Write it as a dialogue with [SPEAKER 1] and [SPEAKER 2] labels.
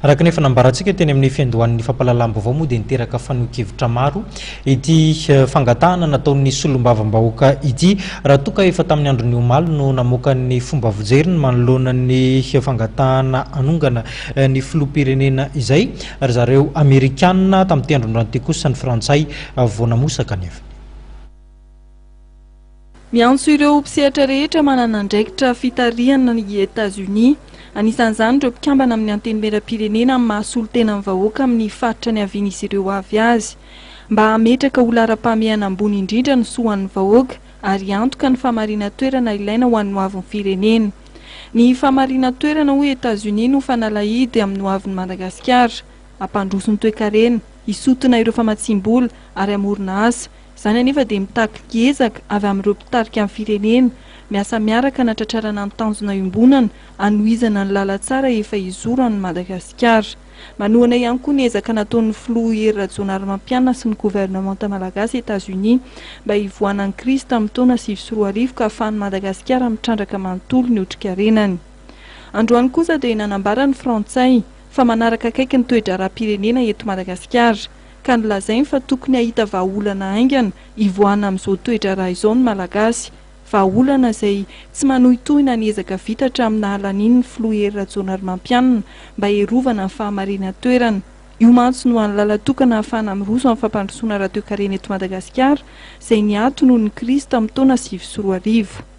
[SPEAKER 1] Araka nefa nambarantsika teny amin'ny fiandohan'ny fampalalam-baovao moa dia niteraka fanohikevitra maro ity fangatahana nataon'ny solombavam-bahoaka ity raha toa ka efa tamin'ny andron'ny omaly no namoaka ny fomba vojeriny manoloana ny fangatahana anongana ny filoham-pirenena izay ary zareo Amerikanina tamin'ity andron'irano ity kosa ny Frantsay vao namosaka nefa.
[SPEAKER 2] Miantso ireo mpisehatra rehetra manana andraikitra fitarihana ny États-Unis. Anisan'izany ireo mpikambana amin'ny antenimieram-pirenena amin'ny mahasolo tena amin'ny vahoaka amin'ny faritra ny havian'izy ireo avy azy mba hametraka ho lara-pahamehana ambony indrindra ny soan'ny vahoaka ary antoka ny famarina toerana ilaina ho an'ny hoavin'ny firenena. Ny famarina toerana ho États-Unis no fanalahidy amin'ny hoavin'ny Madagasikara, ampandroso ny toe-karena, isotona ireo famatsim-bola ary amorona asa. Izany anefa dia mitaky ezaka avy amin'ireo mpitarika amin'ny firenena miasa miaraka natratrarana ny tanjona iombonana anohizana ny lalatsara efa izoro an'ny Madagasikara. Manohana ihany koa ny ezaka nataon'ny filoha Hery Rajaonarimampianina sy ny gouvernemanta malagasy États-Unis mba hivoahana ny Krisy tamin'ny taona 2024 ka ahafahan'ny Madagasikara mitrandraka manontolo ny otrikarenany. Androany kosa dia nanambara ny Frantsay fa manaraka akaiky ny toe-draram-pirenena eto Madagasikara ka nolazainy fa tokony ahita vahaolana aingana hivoahana amin'izao toe-draharaha izao ny Malagasy. Vahaolana izay tsy manohitohina ny ezaka vita hatramin'ny nahalaniny ny filoha Hery Rajaonarimampianina mba hierovana ny fahamarina toerana. Io mantsy no an'lala tokana ahafahana miroso amin'ny fampandrosoana radio-karena eto Madagasikara izay niato noho ny Krisy tamin'ny taona 2024.